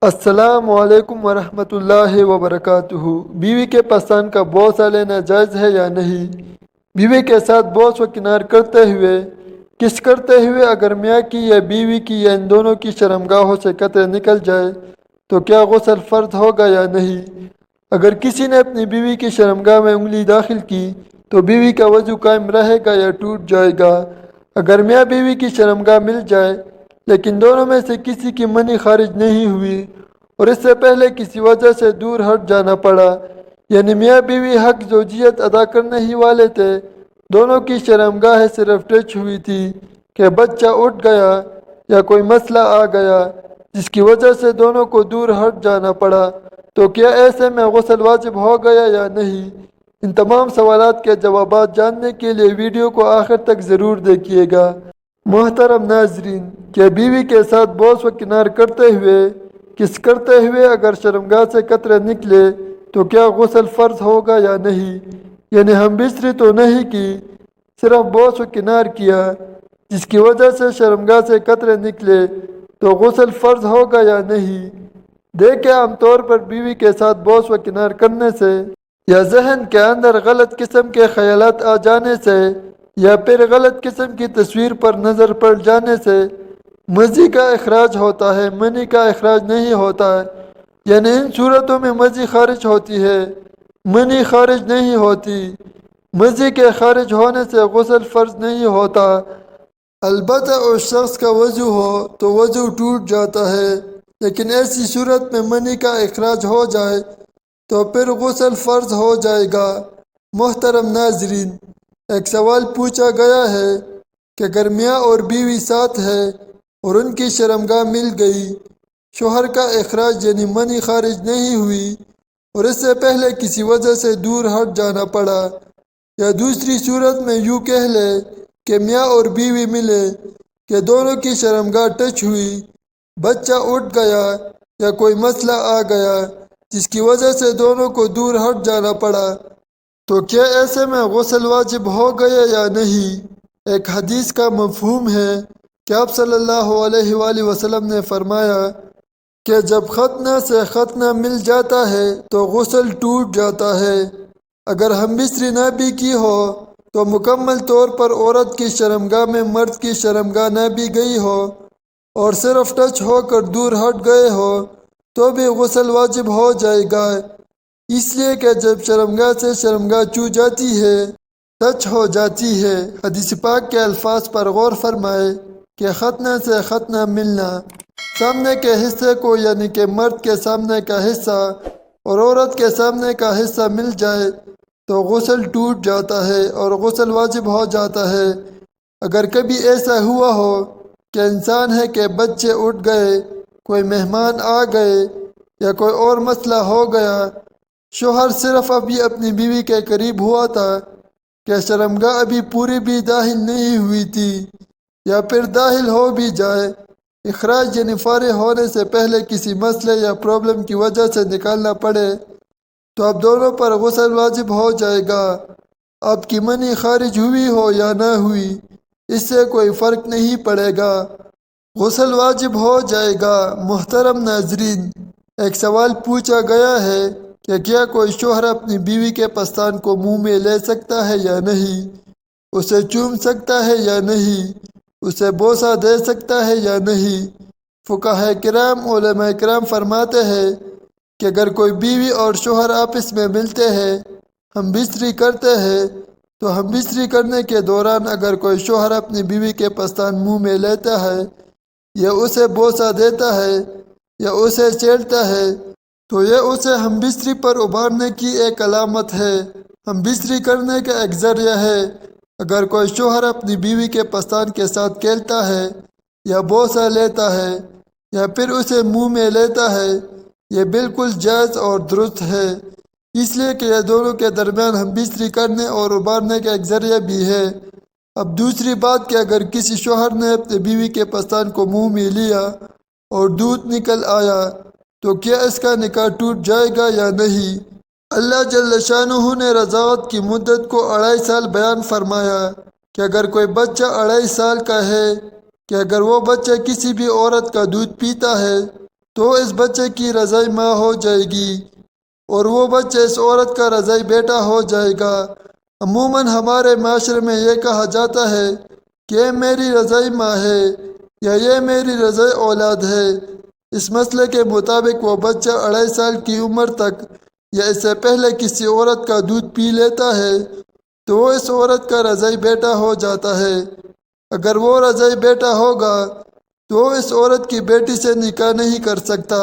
السلام علیکم ورحمۃ اللہ وبرکاتہ۔ بیوی کے پسند کا بوسہ لینا جائز ہے یا نہیں؟ بیوی کے ساتھ بوس و کنار کرتے ہوئے کس کرتے ہوئے اگر میاں کی یا بیوی کی یا ان دونوں کی شرمگاہوں سے قطرے نکل جائے تو کیا غسل فرض ہوگا یا نہیں؟ اگر کسی نے اپنی بیوی کی شرمگاہ میں انگلی داخل کی تو بیوی کا وضو قائم رہے گا یا ٹوٹ جائے گا؟ اگر میاں بیوی کی شرمگاہ مل جائے لیکن دونوں میں سے کسی کی منی خارج نہیں ہوئی اور اس سے پہلے کسی وجہ سے دور ہٹ جانا پڑا، یعنی میاں بیوی حق زوجیت ادا کرنے ہی والے تھے، دونوں کی شرمگاہ صرف ٹچ ہوئی تھی کہ بچہ اٹھ گیا یا کوئی مسئلہ آ گیا جس کی وجہ سے دونوں کو دور ہٹ جانا پڑا، تو کیا ایسے میں غسل واجب ہو گیا یا نہیں؟ ان تمام سوالات کے جوابات جاننے کے لیے ویڈیو کو آخر تک ضرور دیکھیے گا۔ محترم ناظرین، کیا بیوی کے ساتھ بوس و کنار کرتے ہوئے کس کرتے ہوئے اگر شرمگاہ سے قطرے نکلے تو کیا غسل فرض ہوگا یا نہیں؟ یعنی ہم بستری تو نہیں کی، صرف بوس و کنار کیا جس کی وجہ سے شرمگاہ سے قطرے نکلے تو غسل فرض ہوگا یا نہیں؟ دیکھیں، عام طور پر بیوی کے ساتھ بوس و کنار کرنے سے یا ذہن کے اندر غلط قسم کے خیالات آ جانے سے یا پھر غلط قسم کی تصویر پر نظر پڑ جانے سے مزی کا اخراج ہوتا ہے، منی کا اخراج نہیں ہوتا ہے، یعنی ان صورتوں میں مزی خارج ہوتی ہے، منی خارج نہیں ہوتی۔ مزی کے خارج ہونے سے غسل فرض نہیں ہوتا، البتہ اس شخص کا وضو ہو تو وضو ٹوٹ جاتا ہے، لیکن ایسی صورت میں منی کا اخراج ہو جائے تو پھر غسل فرض ہو جائے گا۔ محترم ناظرین، ایک سوال پوچھا گیا ہے کہ اگر میاں اور بیوی ساتھ ہے اور ان کی شرمگاہ مل گئی، شوہر کا اخراج یعنی منی خارج نہیں ہوئی اور اس سے پہلے کسی وجہ سے دور ہٹ جانا پڑا، یا دوسری صورت میں یوں کہہ لے کہ میاں اور بیوی ملے کہ دونوں کی شرمگاہ ٹچ ہوئی، بچہ اٹھ گیا یا کوئی مسئلہ آ گیا جس کی وجہ سے دونوں کو دور ہٹ جانا پڑا، تو کیا ایسے میں غسل واجب ہو گیا یا نہیں؟ ایک حدیث کا مفہوم ہے کہ آپ صلی اللہ علیہ وآلہ وسلم نے فرمایا کہ جب ختنہ سے ختنہ مل جاتا ہے تو غسل ٹوٹ جاتا ہے۔ اگر ہم بستری نہ بھی کی ہو تو مکمل طور پر عورت کی شرمگاہ میں مرد کی شرمگاہ نہ بھی گئی ہو اور صرف ٹچ ہو کر دور ہٹ گئے ہو تو بھی غسل واجب ہو جائے گا، اس لیے کہ جب شرمگاہ سے شرمگاہ چھو جاتی ہے، ٹچ ہو جاتی ہے۔ حدیث پاک کے الفاظ پر غور فرمائے کہ ختنہ سے ختنہ ملنا، سامنے کے حصے کو یعنی کہ مرد کے سامنے کا حصہ اور عورت کے سامنے کا حصہ مل جائے تو غسل ٹوٹ جاتا ہے اور غسل واجب ہو جاتا ہے۔ اگر کبھی ایسا ہوا ہو کہ انسان ہے کہ بچے اٹھ گئے، کوئی مہمان آ گئے یا کوئی اور مسئلہ ہو گیا، شوہر صرف ابھی اپنی بیوی کے قریب ہوا تھا کہ شرمگاہ ابھی پوری بھی داخل نہیں ہوئی تھی، یا پھر داخل ہو بھی جائے، اخراج یعنی فارغ ہونے سے پہلے کسی مسئلے یا پرابلم کی وجہ سے نکالنا پڑے، تو اب دونوں پر غسل واجب ہو جائے گا۔ اب کی منی خارج ہوئی ہو یا نہ ہوئی، اس سے کوئی فرق نہیں پڑے گا، غسل واجب ہو جائے گا۔ محترم ناظرین، ایک سوال پوچھا گیا ہے کہ کیا کوئی شوہر اپنی بیوی کے پستان کو منہ میں لے سکتا ہے یا نہیں، اسے چوم سکتا ہے یا نہیں، اسے بوسہ دے سکتا ہے یا نہیں؟ فقہاء کرام، علماء کرام فرماتے ہیں کہ اگر کوئی بیوی اور شوہر آپس میں ملتے ہیں، ہم بستری کرتے ہیں، تو ہم بستری کرنے کے دوران اگر کوئی شوہر اپنی بیوی کے پستان منہ میں لیتا ہے یا اسے بوسہ دیتا ہے یا اسے چھیڑتا ہے تو یہ اسے ہم بستری پر ابھارنے کی ایک علامت ہے، ہم بستری کرنے کا ایک ذریعہ ہے۔ اگر کوئی شوہر اپنی بیوی کے پستان کے ساتھ کھیلتا ہے یا بوسہ لیتا ہے یا پھر اسے منہ میں لیتا ہے، یہ بالکل جائز اور درست ہے، اس لیے کہ یہ دونوں کے درمیان ہم بستری کرنے اور ابھارنے کا ایک ذریعہ بھی ہے۔ اب دوسری بات کہ اگر کسی شوہر نے اپنی بیوی کے پستان کو منہ میں لیا اور دودھ نکل آیا تو کیا اس کا نکاح ٹوٹ جائے گا یا نہیں؟ اللہ جل شانہ نے رضاعت کی مدت کو 2.5 سال بیان فرمایا کہ اگر کوئی بچہ 2.5 سال کا ہے کہ اگر وہ بچہ کسی بھی عورت کا دودھ پیتا ہے تو اس بچے کی رضائی ماں ہو جائے گی اور وہ بچہ اس عورت کا رضائی بیٹا ہو جائے گا۔ عموماً ہمارے معاشرے میں یہ کہا جاتا ہے کہ یہ میری رضائی ماں ہے یا یہ میری رضائی اولاد ہے۔ اس مسئلے کے مطابق وہ بچہ 2.5 سال کی عمر تک یا اس سے پہلے کسی عورت کا دودھ پی لیتا ہے تو وہ اس عورت کا رضائی بیٹا ہو جاتا ہے۔ اگر وہ رضائی بیٹا ہوگا تو وہ اس عورت کی بیٹی سے نکاح نہیں کر سکتا۔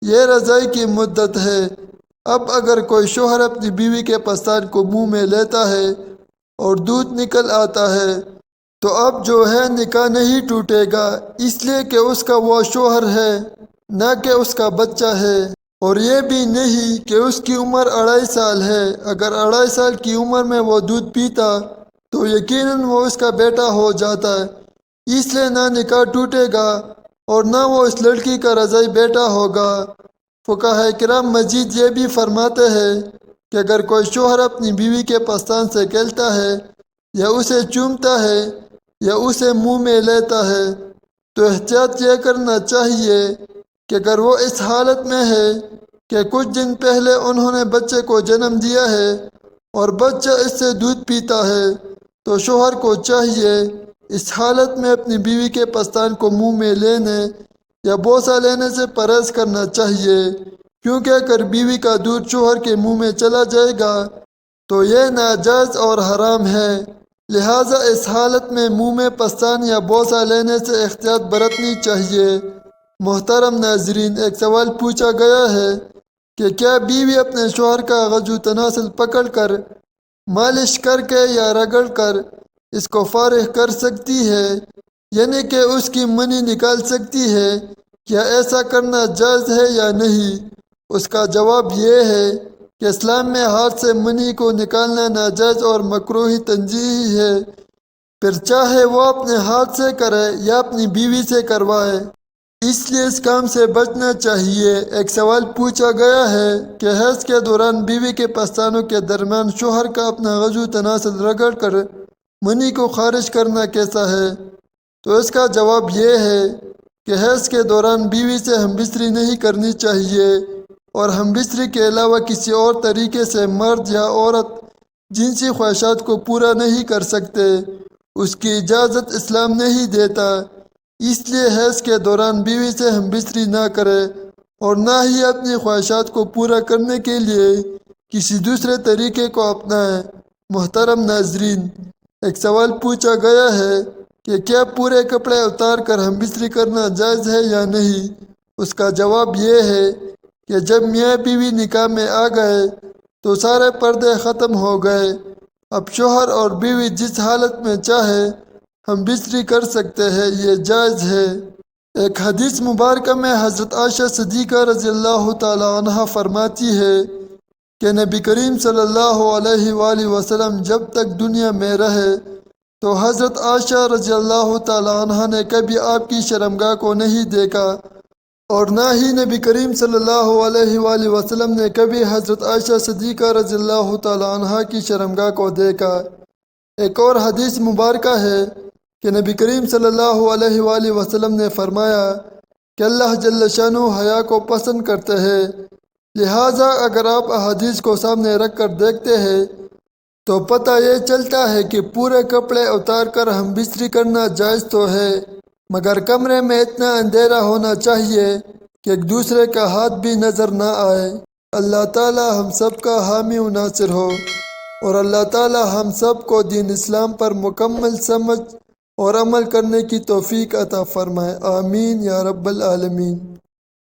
یہ رضائی کی مدت ہے۔ اب اگر کوئی شوہر اپنی بیوی کے پستان کو منہ میں لیتا ہے اور دودھ نکل آتا ہے تو اب جو ہے نکاح نہیں ٹوٹے گا، اس لیے کہ اس کا وہ شوہر ہے نہ کہ اس کا بچہ ہے، اور یہ بھی نہیں کہ اس کی عمر 2.5 سال ہے۔ اگر 2.5 سال کی عمر میں وہ دودھ پیتا تو یقیناً وہ اس کا بیٹا ہو جاتا ہے، اس لیے نہ نکاح ٹوٹے گا اور نہ وہ اس لڑکی کا رضائی بیٹا ہوگا۔ فقہاء کرام مزید یہ بھی فرماتے ہیں کہ اگر کوئی شوہر اپنی بیوی کے پستان سے کھیلتا ہے یا اسے چومتا ہے یا اسے منہ میں لیتا ہے تو احتیاط یہ کرنا چاہیے کہ اگر وہ اس حالت میں ہے کہ کچھ دن پہلے انہوں نے بچے کو جنم دیا ہے اور بچہ اس سے دودھ پیتا ہے تو شوہر کو چاہیے اس حالت میں اپنی بیوی کے پستان کو منہ میں لینے یا بوسہ لینے سے پرہیز کرنا چاہیے، کیونکہ اگر بیوی کا دودھ شوہر کے منہ میں چلا جائے گا تو یہ ناجائز اور حرام ہے۔ لہٰذا اس حالت میں منہ میں پستان یا بوسہ لینے سے احتیاط برتنی چاہیے۔ محترم ناظرین، ایک سوال پوچھا گیا ہے کہ کیا بیوی اپنے شوہر کا غض تناسل پکڑ کر، مالش کر کے یا رگڑ کر اس کو فارغ کر سکتی ہے، یعنی کہ اس کی منی نکال سکتی ہے؟ کیا ایسا کرنا جائز ہے یا نہیں؟ اس کا جواب یہ ہے کہ اسلام میں ہاتھ سے منی کو نکالنا ناجائز اور مکروہ تنزیہی ہے، پھر چاہے وہ اپنے ہاتھ سے کرے یا اپنی بیوی سے کروائے، اس لیے اس کام سے بچنا چاہیے۔ ایک سوال پوچھا گیا ہے کہ حیض کے دوران بیوی کے پستانوں کے درمیان شوہر کا اپنا غض تناسل رگڑ کر منی کو خارج کرنا کیسا ہے؟ تو اس کا جواب یہ ہے کہ حیض کے دوران بیوی سے ہم بستری نہیں کرنی چاہیے، اور ہم بستری کے علاوہ کسی اور طریقے سے مرد یا عورت جنسی خواہشات کو پورا نہیں کر سکتے، اس کی اجازت اسلام نہیں دیتا۔ اس لیے حیض کے دوران بیوی سے ہم بستری نہ کرے اور نہ ہی اپنی خواہشات کو پورا کرنے کے لیے کسی دوسرے طریقے کو اپنائیں۔ محترم ناظرین، ایک سوال پوچھا گیا ہے کہ کیا پورے کپڑے اتار کر ہم بستری کرنا جائز ہے یا نہیں؟ اس کا جواب یہ ہے کہ جب میاں بیوی نکاح میں آ گئے تو سارے پردے ختم ہو گئے، اب شوہر اور بیوی جس حالت میں چاہے ہم بستری کر سکتے ہیں، یہ جائز ہے۔ ایک حدیث مبارکہ میں حضرت عائشہ صدیقہ رضی اللہ تعالی عنہ فرماتی ہے کہ نبی کریم صلی اللہ علیہ وآلہ وسلم جب تک دنیا میں رہے تو حضرت عائشہ رضی اللہ تعالی عنہ نے کبھی آپ کی شرمگاہ کو نہیں دیکھا، اور نہ ہی نبی کریم صلی اللہ علیہ وآلہ وسلم نے کبھی حضرت عائشہ صدیقہ رضی اللہ تعالی عنہ کی شرمگاہ کو دیکھا۔ ایک اور حدیث مبارکہ ہے کہ نبی کریم صلی اللہ علیہ وآلہ وسلم نے فرمایا کہ اللہ جل شانہ حیا کو پسند کرتے ہیں، لہٰذا اگر آپ احادیث کو سامنے رکھ کر دیکھتے ہیں تو پتہ یہ چلتا ہے کہ پورے کپڑے اتار کر ہم بستری کرنا جائز تو ہے، مگر کمرے میں اتنا اندھیرا ہونا چاہیے کہ ایک دوسرے کا ہاتھ بھی نظر نہ آئے۔ اللہ تعالی ہم سب کا حامی و ناصر ہو، اور اللہ تعالی ہم سب کو دین اسلام پر مکمل سمجھ اور عمل کرنے کی توفیق عطا فرمائے، آمین یا رب العالمین۔